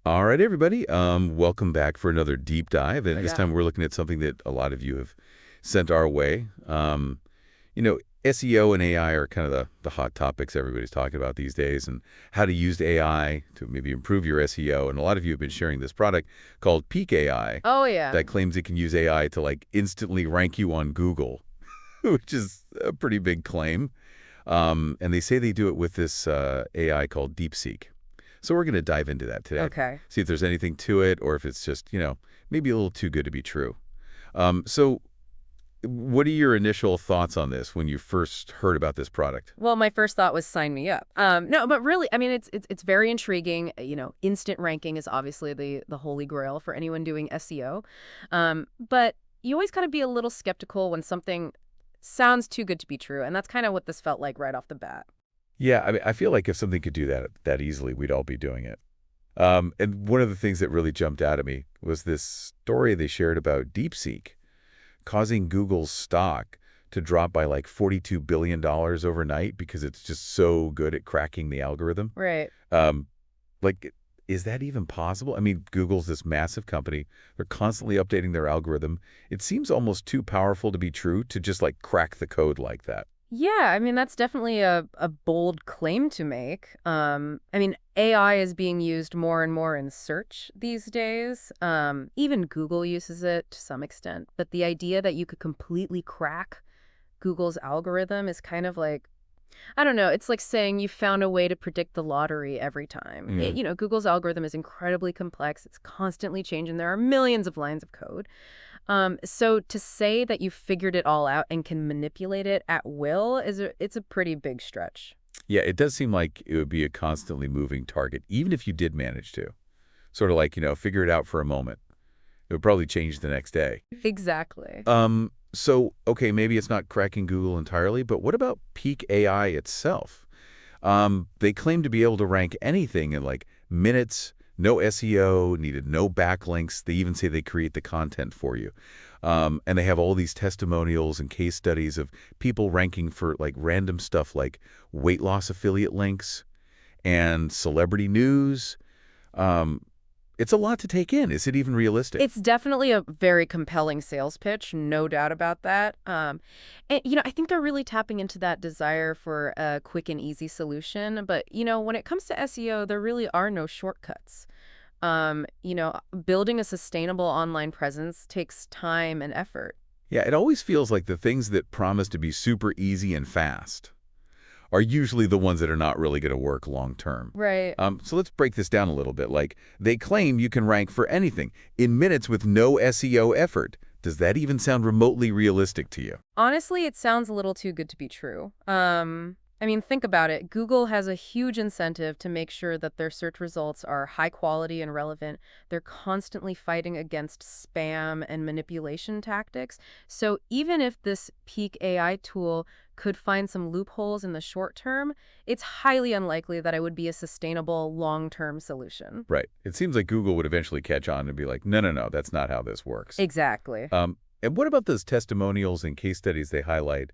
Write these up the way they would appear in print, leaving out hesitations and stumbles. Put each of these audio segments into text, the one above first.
All right, everybody. Welcome back for another deep dive. And Oh, this yeah. time we're looking at something that a lot of you have sent our way. You know, SEO and AI are kind of the hot topics everybody's talking about these days, and how to use AI to maybe improve your SEO. And a lot of you have been sharing this product called Peak AI Oh, yeah. that claims it can use AI to like instantly rank you on Google, which is a pretty big claim. And they say they do it with this AI called DeepSeek. So we're going to dive into that today. Okay. See if there's anything to it or if it's just, maybe a little too good to be true. So what are your initial thoughts on this when you first heard about this product? Well, my first thought was sign me up. No, but really, I mean, it's very intriguing. Instant ranking is obviously the holy grail for anyone doing SEO. But you always gotta be a little skeptical when something sounds too good to be true, and that's kind of what this felt like right off the bat. Yeah, I mean, I feel like if something could do that easily, we'd all be doing it. And one of the things that really jumped out at me was this story they shared about DeepSeek causing Google's stock to drop by like $42 billion overnight because it's just so good at cracking the algorithm. Right. Um, like, is that even possible? I mean, Google's this massive company. They're constantly updating their algorithm. It seems almost too powerful to be true to just like crack the code like that. Yeah, I mean, that's definitely a bold claim to make. I mean, AI is being used more and more in search these days. Even Google uses it to some extent. But the idea that you could completely crack Google's algorithm is kind of like, I don't know, it's like saying you found a way to predict the lottery every time. Yeah. Google's algorithm is incredibly complex. It's constantly changing. There are millions of lines of code. So to say that you figured it all out and can manipulate it at will it's a pretty big stretch. Yeah, it does seem like it would be a constantly moving target, even if you did manage to. Sort of like, figure it out for a moment. It would probably change the next day. Exactly. So, okay, maybe it's not cracking Google entirely, but what about Peak AI itself? They claim to be able to rank anything in like minutes, no SEO, needed no backlinks. They even say they create the content for you. And they have all these testimonials and case studies of people ranking for like random stuff like weight loss affiliate links and celebrity news. Um, it's a lot to take in. Is it even realistic? It's definitely a very compelling sales pitch, no doubt about that. And I think they're really tapping into that desire for a quick and easy solution. But when it comes to SEO, there really are no shortcuts. Building a sustainable online presence takes time and effort. Yeah, it always feels like the things that promise to be super easy and fast are usually the ones that are not really going to work long term. Right. So let's break this down a little bit. Like, they claim you can rank for anything in minutes with no SEO effort. Does that even sound remotely realistic to you? Honestly, it sounds a little too good to be true. I mean, think about it. Google has a huge incentive to make sure that their search results are high quality and relevant. They're constantly fighting against spam and manipulation tactics. So even if this peak AI tool could find some loopholes in the short term, it's highly unlikely that it would be a sustainable long-term solution. Right. It seems like Google would eventually catch on and be like, no, no, no, that's not how this works. Exactly. And what about those testimonials and case studies they highlight?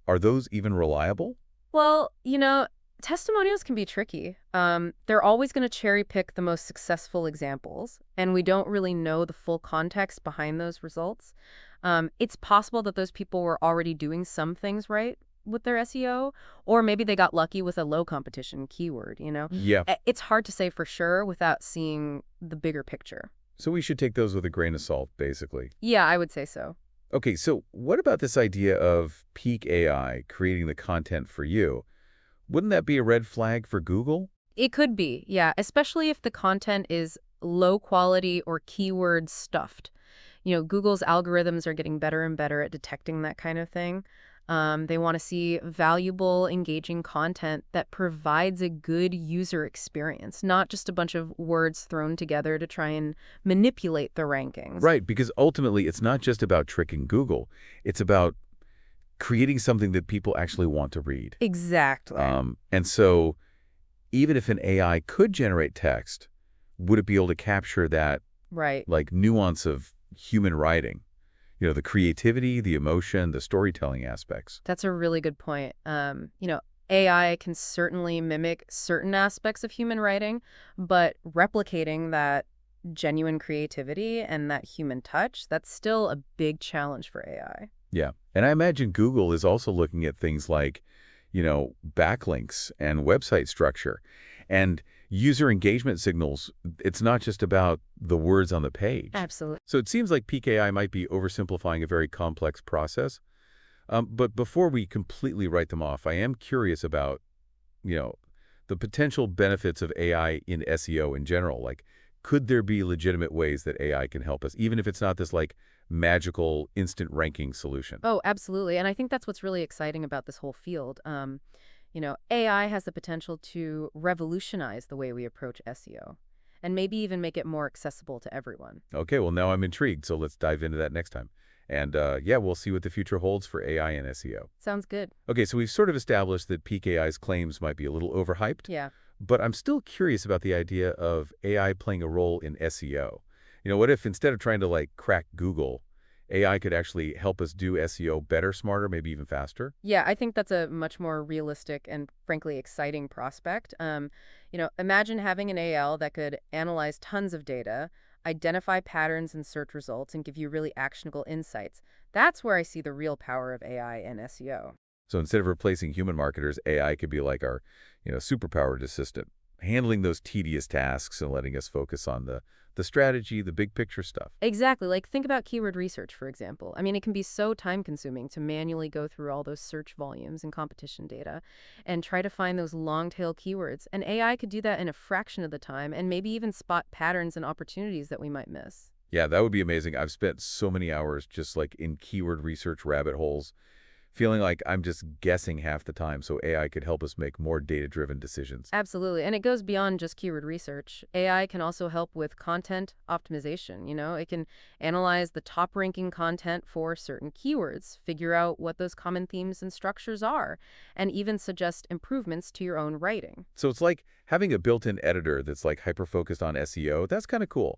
Are those even reliable? Well, testimonials can be tricky. They're always going to cherry pick the most successful examples, and we don't really know the full context behind those results. It's possible that those people were already doing some things right with their SEO, or maybe they got lucky with a low competition keyword. Yeah. It's hard to say for sure without seeing the bigger picture. So we should take those with a grain of salt, basically. Yeah, I would say so. Okay, so what about this idea of peak AI creating the content for you? Wouldn't that be a red flag for Google? It could be, yeah, especially if the content is low quality or keyword stuffed. Google's algorithms are getting better and better at detecting that kind of thing. They want to see valuable, engaging content that provides a good user experience, not just a bunch of words thrown together to try and manipulate the rankings. Right, because ultimately it's not just about tricking Google. It's about creating something that people actually want to read. Exactly. And so even if an AI could generate text, would it be able to capture that Right. like nuance of human writing? The creativity, the emotion, the storytelling aspects. That's a really good point. AI can certainly mimic certain aspects of human writing, but replicating that genuine creativity and that human touch, that's still a big challenge for AI. Yeah. And I imagine Google is also looking at things like, backlinks and website structure and user engagement signals. It's not just about the words on the page. Absolutely. So it seems like peak AI might be oversimplifying a very complex process. But before we completely write them off, I am curious about, you know, the potential benefits of AI in SEO in general. Like, could there be legitimate ways that AI can help us, even if it's not this like magical instant ranking solution? Oh, absolutely. And I think that's what's really exciting about this whole field. AI has the potential to revolutionize the way we approach SEO and maybe even make it more accessible to everyone. Okay, well, now I'm intrigued, so let's dive into that next time. And yeah, we'll see what the future holds for AI and SEO. Sounds good. Okay, so we've sort of established that peak AI's claims might be a little overhyped, Yeah. but I'm still curious about the idea of AI playing a role in SEO. What if instead of trying to like crack Google, AI could actually help us do SEO better, smarter, maybe even faster? Yeah, I think that's a much more realistic and frankly exciting prospect. Imagine having an AL that could analyze tons of data, identify patterns in search results, and give you really actionable insights. That's where I see the real power of AI and SEO. So instead of replacing human marketers, AI could be like our, superpowered assistant, handling those tedious tasks and letting us focus on the strategy, the big picture stuff. Exactly. Like, think about keyword research, for example. I mean, it can be so time consuming to manually go through all those search volumes and competition data and try to find those long tail keywords. And AI could do that in a fraction of the time and maybe even spot patterns and opportunities that we might miss. Yeah, that would be amazing. I've spent so many hours just like in keyword research rabbit holes, feeling like I'm just guessing half the time, so AI could help us make more data-driven decisions. Absolutely. And it goes beyond just keyword research. AI can also help with content optimization. It can analyze the top ranking content for certain keywords, figure out what those common themes and structures are, and even suggest improvements to your own writing. So it's like having a built-in editor that's like hyper-focused on SEO. That's kind of cool.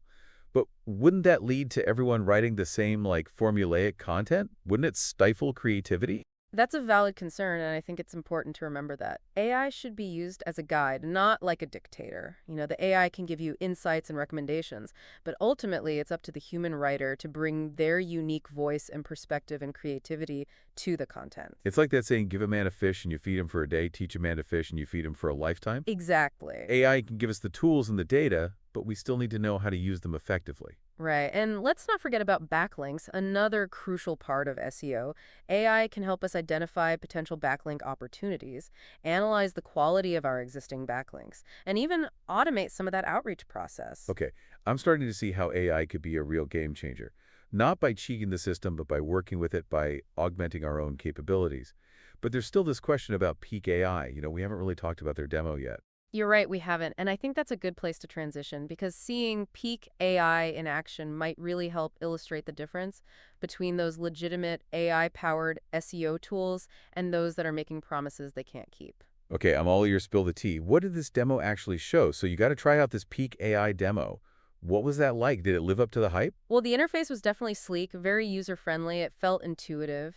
But wouldn't that lead to everyone writing the same like formulaic content? Wouldn't it stifle creativity? That's a valid concern, and I think it's important to remember that. AI should be used as a guide, not like a dictator. The AI can give you insights and recommendations, but ultimately it's up to the human writer to bring their unique voice and perspective and creativity to the content. It's like that saying, give a man a fish and you feed him for a day, teach a man to fish and you feed him for a lifetime. Exactly. AI can give us the tools and the data, but we still need to know how to use them effectively. Right. And let's not forget about backlinks, another crucial part of SEO. AI can help us identify potential backlink opportunities, analyze the quality of our existing backlinks, and even automate some of that outreach process. Okay, I'm starting to see how AI could be a real game changer. Not by cheating the system, but by working with it, by augmenting our own capabilities. But there's still this question about peak AI. We haven't really talked about their demo yet. You're right, we haven't. And I think that's a good place to transition because seeing peak AI in action might really help illustrate the difference between those legitimate AI-powered SEO tools and those that are making promises they can't keep. Okay, I'm all ears, spill the tea. What did this demo actually show? So you got to try out this peak AI demo. What was that like? Did it live up to the hype? Well, the interface was definitely sleek, very user-friendly. It felt intuitive.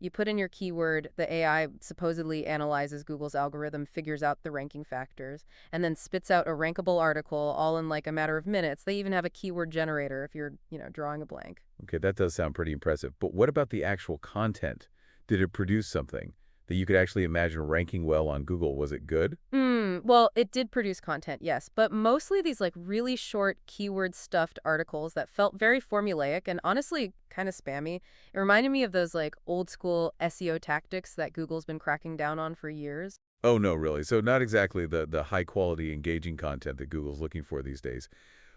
You put in your keyword, the AI supposedly analyzes Google's algorithm, figures out the ranking factors, and then spits out a rankable article all in like a matter of minutes. They even have a keyword generator if you're, drawing a blank. Okay, that does sound pretty impressive. But what about the actual content? Did it produce something that you could actually imagine ranking well on Google? Was it good? Well, it did produce content, yes, but mostly these like really short keyword stuffed articles that felt very formulaic and honestly kind of spammy. It reminded me of those like old school SEO tactics that Google's been cracking down on for years. Oh, no, really. So not exactly the high quality engaging content that Google's looking for these days.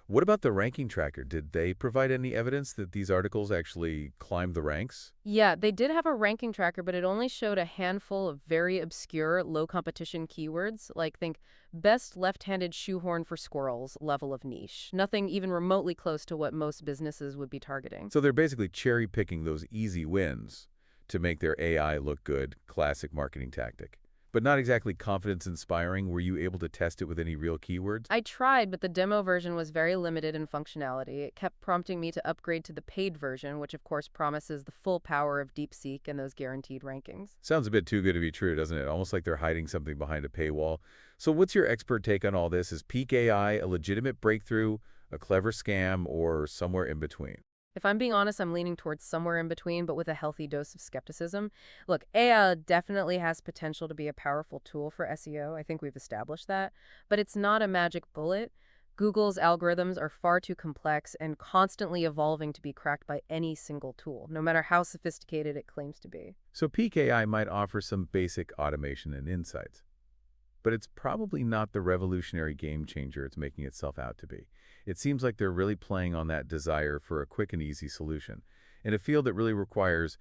What about the ranking tracker? Did they provide any evidence that these articles actually climbed the ranks? Yeah, they did have a ranking tracker, but it only showed a handful of very obscure, low competition keywords, like think best left-handed shoehorn for squirrels level of niche. Nothing even remotely close to what most businesses would be targeting. So they're basically cherry picking those easy wins to make their AI look good. Classic marketing tactic. but not exactly confidence-inspiring. Were you able to test it with any real keywords? I tried, but the demo version was very limited in functionality. It kept prompting me to upgrade to the paid version, which of course promises the full power of DeepSeek and those guaranteed rankings. Sounds a bit too good to be true, doesn't it? Almost like they're hiding something behind a paywall. So what's your expert take on all this? Is peak AI a legitimate breakthrough, a clever scam, or somewhere in between? If I'm being honest, I'm leaning towards somewhere in between, but with a healthy dose of skepticism. Look, AI definitely has potential to be a powerful tool for SEO. I think we've established that. But it's not a magic bullet. Google's algorithms are far too complex and constantly evolving to be cracked by any single tool, no matter how sophisticated it claims to be. So peak AI might offer some basic automation and insights, but it's probably not the revolutionary game changer it's making itself out to be. It seems like they're really playing on that desire for a quick and easy solution in a field that really requires,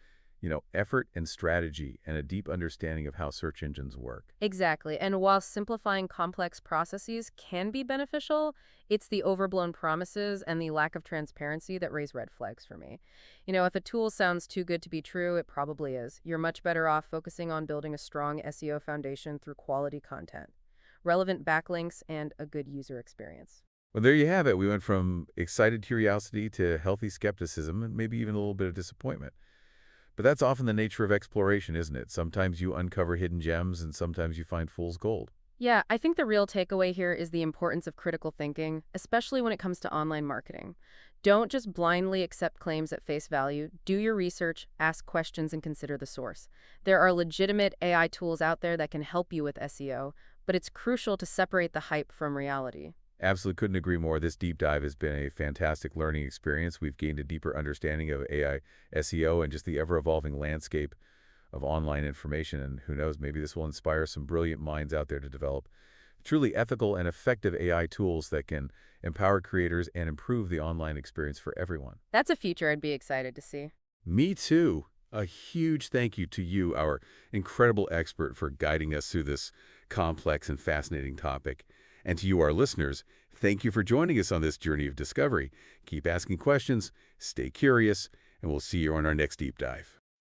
effort and strategy and a deep understanding of how search engines work. Exactly. And while simplifying complex processes can be beneficial, it's the overblown promises and the lack of transparency that raise red flags for me. If a tool sounds too good to be true, it probably is. You're much better off focusing on building a strong SEO foundation through quality content, relevant backlinks, and a good user experience. Well, there you have it. We went from excited curiosity to healthy skepticism and maybe even a little bit of disappointment. But that's often the nature of exploration, isn't it? Sometimes you uncover hidden gems and sometimes you find fool's gold. Yeah, I think the real takeaway here is the importance of critical thinking, especially when it comes to online marketing. Don't just blindly accept claims at face value. Do your research, ask questions, and consider the source. There are legitimate AI tools out there that can help you with SEO, but it's crucial to separate the hype from reality. Absolutely couldn't agree more. This deep dive has been a fantastic learning experience. We've gained a deeper understanding of AI, SEO, and just the ever-evolving landscape of online information. And who knows, maybe this will inspire some brilliant minds out there to develop truly ethical and effective AI tools that can empower creators and improve the online experience for everyone. That's a future I'd be excited to see. Me too. A huge thank you to you, our incredible expert, for guiding us through this complex and fascinating topic. And to you, our listeners, thank you for joining us on this journey of discovery. Keep asking questions, stay curious, and we'll see you on our next deep dive.